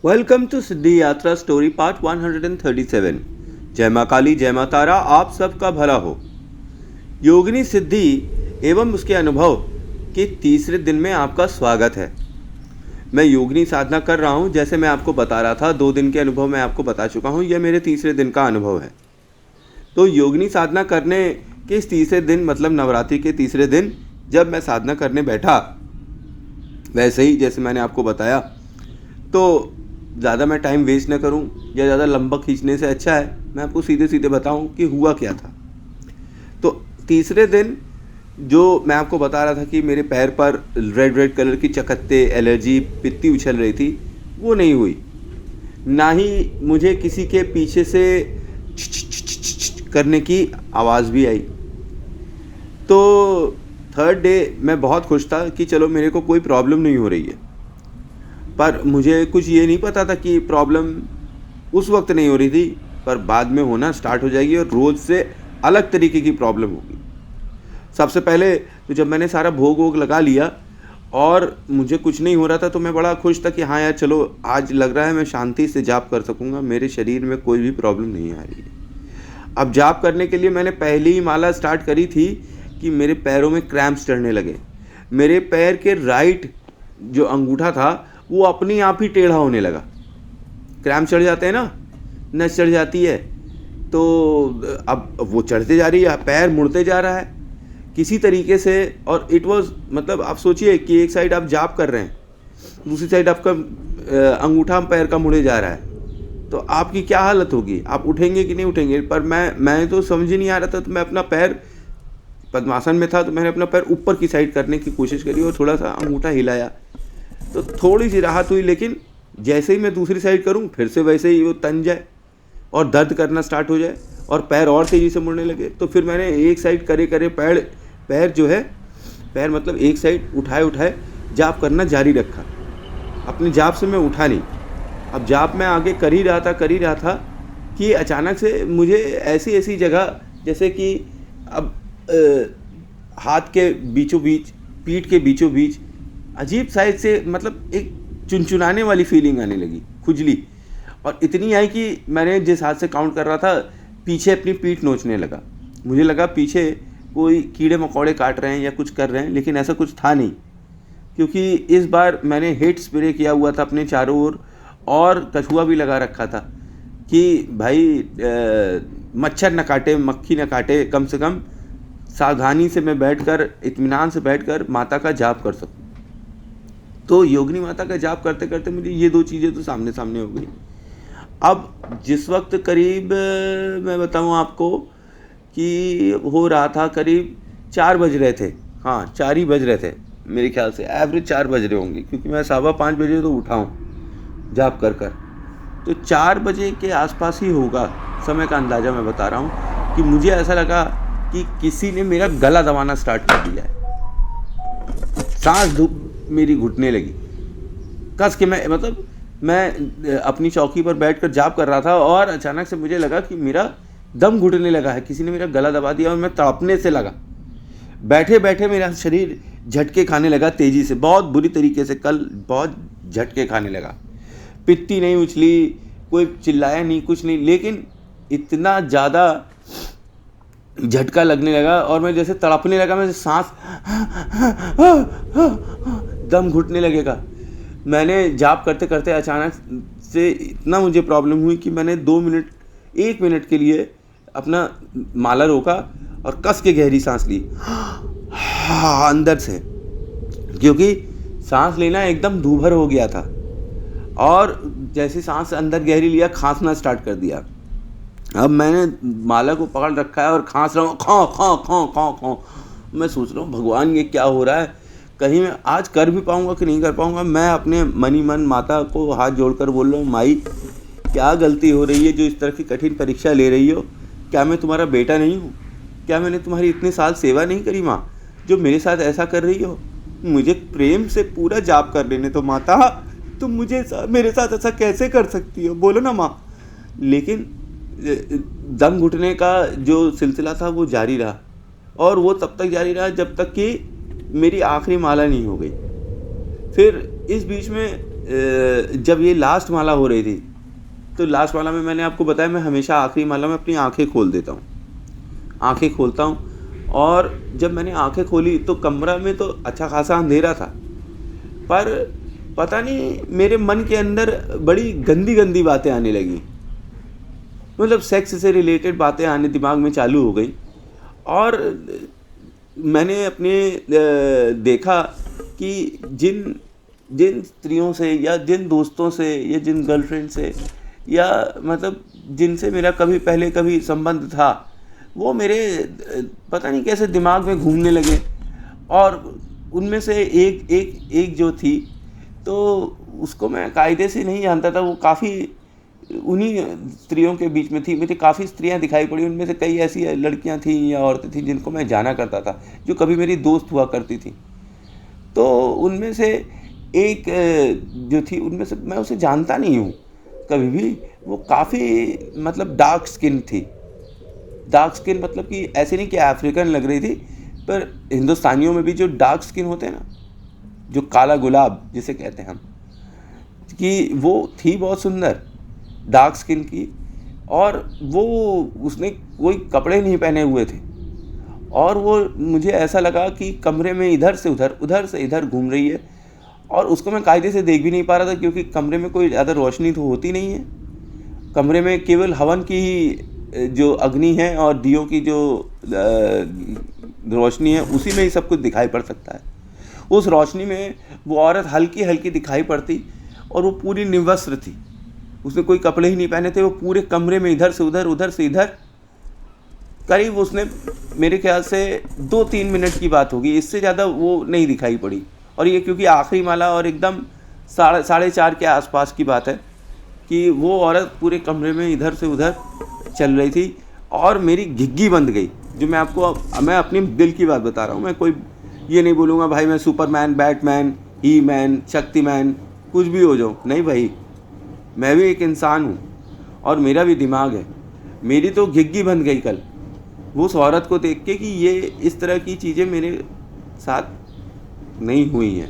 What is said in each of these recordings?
Welcome to सिद्धि यात्रा story part 137। जय माँ काली जय माँ तारा, आप सबका भला हो। योगिनी सिद्धि एवं उसके अनुभव के तीसरे दिन में आपका स्वागत है। मैं योगिनी साधना कर रहा हूँ, जैसे मैं आपको बता रहा था। 2 दिन के अनुभव मैं आपको बता चुका हूँ, यह मेरे तीसरे दिन का अनुभव है। तो योगिनी साधना करने के इस तीसरे दिन, मतलब नवरात्रि के तीसरे दिन, जब मैं साधना करने बैठा, वैसे ही जैसे मैंने आपको बताया, तो ज़्यादा मैं टाइम वेस्ट न करूं या ज़्यादा लंबा खींचने से अच्छा है मैं आपको सीधे सीधे बताऊं कि हुआ क्या था। तो तीसरे दिन जो मैं आपको बता रहा था कि मेरे पैर पर रेड कलर की चकत्ते, एलर्जी, पित्ती उछल रही थी, वो नहीं हुई। ना ही मुझे किसी के पीछे से करने की आवाज़ भी आई। तो थर्ड डे मैं बहुत खुश था कि चलो मेरे को कोई प्रॉब्लम नहीं हो रही है। पर मुझे कुछ ये नहीं पता था कि प्रॉब्लम उस वक्त नहीं हो रही थी, पर बाद में होना स्टार्ट हो जाएगी और रोज़ से अलग तरीके की प्रॉब्लम होगी। सबसे पहले तो जब मैंने सारा भोग वोग लगा लिया और मुझे कुछ नहीं हो रहा था, तो मैं बड़ा खुश था कि हाँ यार चलो, आज लग रहा है मैं शांति से जाप कर सकूँगा, मेरे शरीर में कोई भी प्रॉब्लम नहीं आ रही है। अब जाप करने के लिए मैंने पहली ही माला स्टार्ट करी थी कि मेरे पैरों में क्रैम्प्स चढ़ने लगे। मेरे पैर के राइट जो अंगूठा था वो अपने आप ही टेढ़ा होने लगा। क्रैम्प चढ़ जाते हैं ना, नस चढ़ जाती है, तो अब वो चढ़ते जा रही है, पैर मुड़ते जा रहा है किसी तरीके से। और इट वाज, मतलब आप सोचिए कि एक साइड आप जाप कर रहे हैं, दूसरी साइड आपका अंगूठा पैर का मुड़े जा रहा है, तो आपकी क्या हालत होगी, आप उठेंगे कि नहीं उठेंगे। पर मैं तो समझ ही नहीं आ रहा था, तो मैं अपना पैर, पद्मासन में था तो मैंने अपना पैर ऊपर की साइड करने की कोशिश करी और थोड़ा सा अंगूठा हिलाया, तो थोड़ी सी राहत हुई। लेकिन जैसे ही मैं दूसरी साइड करूं, फिर से वैसे ही वो तन जाए और दर्द करना स्टार्ट हो जाए और पैर और तेज़ी से मुड़ने लगे। तो फिर मैंने एक साइड करे पैर जो है, पैर मतलब एक साइड उठाए जाप करना जारी रखा। अपने जाप से मैं उठा नहीं। अब जाप मैं आगे कर ही रहा था कि अचानक से मुझे ऐसी जगह, जैसे कि अब हाथ के बीचों बीच, पीठ के बीचों बीच अजीब साइज से, मतलब एक चुनचुनाने वाली फीलिंग आने लगी, खुजली। और इतनी आई कि मैंने जिस हाथ से काउंट कर रहा था, पीछे अपनी पीठ नोचने लगा। मुझे लगा पीछे कोई कीड़े मकोड़े काट रहे हैं या कुछ कर रहे हैं, लेकिन ऐसा कुछ था नहीं, क्योंकि इस बार मैंने हेट स्प्रे किया हुआ था अपने चारों ओर और कछुआ भी लगा रखा था कि भाई मच्छर न काटे, मक्खी न काटे, कम से कम सावधानी से मैं बैठकर, इत्मीनान से बैठकर माता का जाप कर सकूं। तो योगिनी माता का जाप करते करते मुझे ये 2 चीज़ें तो सामने सामने हो गई। अब जिस वक्त करीब, मैं बताऊं आपको कि हो रहा था करीब 4 बज रहे थे, हाँ 4 ही बज रहे थे मेरे ख्याल से, एवरेज 4 बज रहे होंगे, क्योंकि मैं 5:15 बजे तो उठा हूँ जाप कर। तो 4 बजे के आसपास ही होगा समय का अंदाज़ा मैं बता रहा हूँ कि मुझे ऐसा लगा कि किसी ने मेरा गला दबाना स्टार्ट कर दिया है। सांस मेरी घुटने लगी कस के। मैं अपनी चौकी पर बैठकर जाप कर रहा था और अचानक से मुझे लगा कि मेरा दम घुटने लगा है, किसी ने मेरा गला दबा दिया और मैं तड़पने से लगा। बैठे बैठे मेरा शरीर झटके खाने लगा तेज़ी से, बहुत बुरी तरीके से। कल बहुत झटके खाने लगा, पित्ती नहीं उछली, कोई चिल्लाया नहीं, कुछ नहीं, लेकिन इतना ज़्यादा झटका लगने लगा और मैं जैसे तड़पने लगा, मैं सांस दम घुटने लगेगा। मैंने जाप करते करते अचानक से इतना मुझे प्रॉब्लम हुई कि मैंने 1 मिनट के लिए अपना माला रोका और कस के गहरी सांस ली अंदर से, क्योंकि सांस लेना एकदम दूभर हो गया था। और जैसे सांस अंदर गहरी लिया, खांसना स्टार्ट कर दिया। अब मैंने माला को पकड़ रखा है और खांस रहा हूँ, खां। मैं सोच रहा हूँ भगवान ये क्या हो रहा है, कहीं मैं आज कर भी पाऊँगा कि नहीं कर पाऊँगा। मैं अपने मनी मन माता को हाथ जोड़कर बोल रहा हूँ, माई क्या गलती हो रही है जो इस तरह की कठिन परीक्षा ले रही हो? क्या मैं तुम्हारा बेटा नहीं हूँ? क्या मैंने तुम्हारी इतने साल सेवा नहीं करी माँ, जो मेरे साथ ऐसा कर रही हो? मुझे प्रेम से पूरा जाप कर लेने तो माता, तुम मुझे मेरे साथ ऐसा कैसे कर सकती हो? बोलो ना माँ। लेकिन दम घुटने का जो सिलसिला था वो जारी रहा, और वो तब तक जारी रहा जब तक कि मेरी आखिरी माला नहीं हो गई। फिर इस बीच में जब ये लास्ट माला हो रही थी, तो लास्ट माला में मैंने आपको बताया मैं हमेशा आखिरी माला में अपनी आंखें खोल देता हूँ, आंखें खोलता हूँ। और जब मैंने आंखें खोली तो कमरा में तो अच्छा खासा अंधेरा था, पर पता नहीं मेरे मन के अंदर बड़ी गंदी गंदी बातें आने लगी, मतलब सेक्स से रिलेटेड बातें आने दिमाग में चालू हो गई। और मैंने अपने देखा कि जिन जिन स्त्रियों से या जिन दोस्तों से या जिन गर्लफ्रेंड से या मतलब जिनसे मेरा कभी संबंध था, वो मेरे पता नहीं कैसे दिमाग में घूमने लगे। और उनमें से एक जो थी, तो उसको मैं कायदे से नहीं जानता था, वो काफ़ी उन्हीं स्त्रियों के बीच में थी। मुझे काफ़ी स्त्रियां दिखाई पड़ी, उनमें से कई ऐसी लड़कियां थीं या औरतें थीं जिनको मैं जाना करता था, जो कभी मेरी दोस्त हुआ करती थी। तो उनमें से एक जो थी, उनमें से मैं उसे जानता नहीं हूँ कभी भी, वो काफ़ी मतलब डार्क स्किन थी। डार्क स्किन मतलब कि ऐसे नहीं कि अफ्रीकन लग रही थी, पर हिंदुस्तानियों में भी जो डार्क स्किन होते हैं ना, जो काला गुलाब जिसे कहते हैं हम, कि वो थी बहुत सुंदर, डार्क स्किन की। और वो उसने कोई कपड़े नहीं पहने हुए थे, और वो मुझे ऐसा लगा कि कमरे में इधर से इधर घूम रही है। और उसको मैं कायदे से देख भी नहीं पा रहा था, क्योंकि कमरे में कोई ज़्यादा रोशनी तो होती नहीं है। कमरे में केवल हवन की ही जो अग्नि है और दियों की जो रोशनी है, उसी में ही सब कुछ दिखाई पड़ सकता है। उस रोशनी में वो औरत हल्की हल्की दिखाई पड़ती, और वो पूरी निर्वस्त्र थी, उसने कोई कपड़े ही नहीं पहने थे। वो पूरे कमरे में इधर से इधर करीब उसने मेरे ख्याल से 2-3 मिनट की बात होगी, इससे ज़्यादा वो नहीं दिखाई पड़ी। और ये क्योंकि आखिरी माला और एकदम 4:30 के आसपास की बात है कि वो औरत पूरे कमरे में इधर से उधर चल रही थी, और मेरी घिग्गी बंद गई। जो मैं अपनी दिल की बात बता रहा हूँ, मैं कोई ये नहीं बोलूँगा भाई मैं सुपरमैन, बैटमैन, ही मैन, शक्तिमैन, कुछ भी हो जाऊँ, नहीं भाई, मैं भी एक इंसान हूँ और मेरा भी दिमाग है। मेरी तो घिग्गी बंद गई कल वो उस औरत को देख के कि ये इस तरह की चीज़ें मेरे साथ नहीं हुई हैं,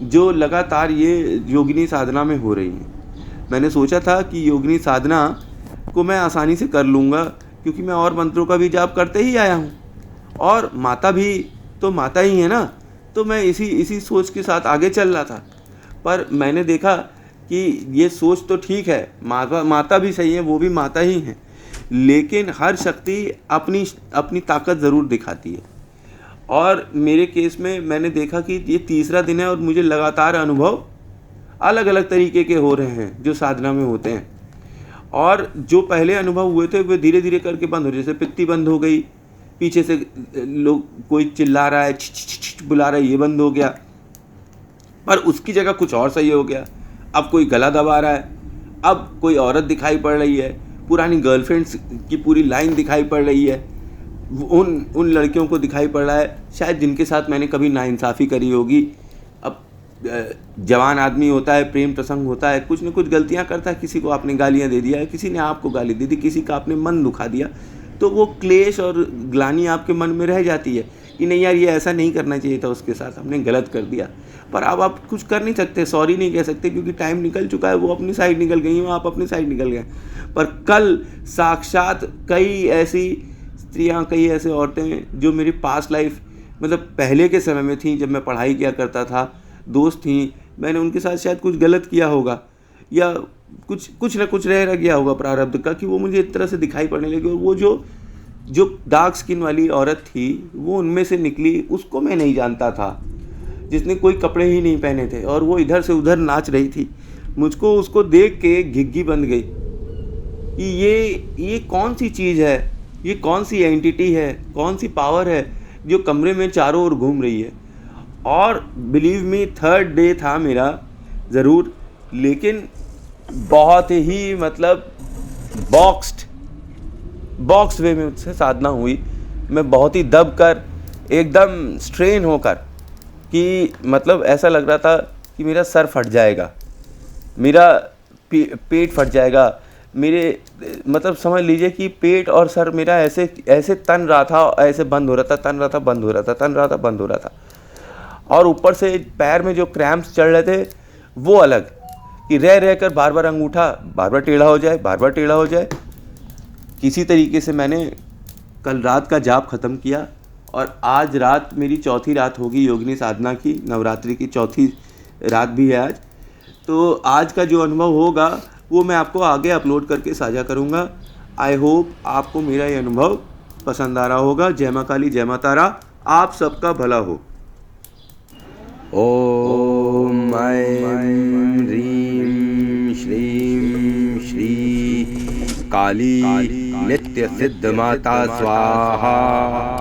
जो लगातार ये योगिनी साधना में हो रही हैं। मैंने सोचा था कि योगिनी साधना को मैं आसानी से कर लूँगा, क्योंकि मैं और मंत्रों का भी जाप करते ही आया हूँ, और माता भी तो माता ही है ना। तो मैं इसी सोच के साथ आगे चल रहा था। पर मैंने देखा कि ये सोच तो ठीक है, माता भी सही है, वो भी माता ही हैं, लेकिन हर शक्ति अपनी ताकत ज़रूर दिखाती है। और मेरे केस में मैंने देखा कि ये तीसरा दिन है और मुझे लगातार अनुभव अलग अलग तरीके के हो रहे हैं जो साधना में होते हैं। और जो पहले अनुभव हुए थे वे धीरे धीरे करके बंद हो, जैसे पित्ती बंद हो गई, पीछे से लोग कोई चिल्ला रहा है, छिछ बुला रहा है, ये बंद हो गया। पर उसकी जगह कुछ और सही हो गया। अब कोई गला दबा रहा है, अब कोई औरत दिखाई पड़ रही है, पुरानी गर्लफ्रेंड्स की पूरी लाइन दिखाई पड़ रही है, उन लड़कियों को दिखाई पड़ रहा है शायद जिनके साथ मैंने कभी नाइंसाफ़ी करी होगी। अब जवान आदमी होता है, प्रेम प्रसंग होता है, कुछ न कुछ गलतियां करता है, किसी को आपने गालियां दे दिया है, किसी ने आपको गाली दे दी, किसी का आपने मन दुखा दिया, तो वो क्लेश और ग्लानि आपके मन में रह जाती है कि नहीं यार ये ऐसा नहीं करना चाहिए था, उसके साथ हमने गलत कर दिया। पर अब आप कुछ कर नहीं सकते, सॉरी नहीं कह सकते, क्योंकि टाइम निकल चुका है, वो अपनी साइड निकल गई, आप अपनी साइड निकल गए। पर कल साक्षात कई ऐसी स्त्रियाँ, कई ऐसे औरतें जो मेरी पास्ट लाइफ मतलब पहले के समय में थी, जब मैं पढ़ाई किया करता था, दोस्त थी, मैंने उनके साथ शायद कुछ गलत किया होगा या कुछ ना कुछ रह गया होगा प्रारब्ध का, कि वो मुझे इस तरह से दिखाई पड़ने लगी। और वो जो डार्क स्किन वाली औरत थी वो उनमें से निकली, उसको मैं नहीं जानता था, जिसने कोई कपड़े ही नहीं पहने थे और वो इधर से उधर नाच रही थी। मुझको उसको देख के घिग्गी बन गई कि ये कौन सी चीज़ है, ये कौन सी एंटिटी है, कौन सी पावर है जो कमरे में चारों ओर घूम रही है। और बिलीव मी, थर्ड डे था मेरा ज़रूर, लेकिन बहुत ही मतलब बॉक्स वे में मुझसे साधना हुई। मैं बहुत ही दब कर, एकदम स्ट्रेन होकर, कि मतलब ऐसा लग रहा था कि मेरा सर फट जाएगा, मेरा पेट फट जाएगा, मेरे मतलब समझ लीजिए कि पेट और सर मेरा ऐसे तन रहा था, ऐसे बंद हो रहा था, तन रहा था, बंद हो रहा था, तन रहा था, बंद हो रहा था। और ऊपर से पैर में जो क्रैम्प्स चढ़ रहे थे वो अलग, कि रह रह कर बार बार अंगूठा बार बार टेढ़ा हो जाए, बार बार टेढ़ा हो जाए। किसी तरीके से मैंने कल रात का जाप ख़त्म किया और आज रात मेरी चौथी रात होगी योगिनी साधना की, नवरात्रि की चौथी रात भी है आज। तो आज का जो अनुभव होगा वो मैं आपको आगे अपलोड करके साझा करूँगा। आई होप आपको मेरा ये अनुभव पसंद आ रहा होगा। जय माँ काली, जय माँ तारा, आप सबका भला हो। ओम ऐं ह्रीं श्रीं श्री काली नित्य सिद्ध माता स्वाहा।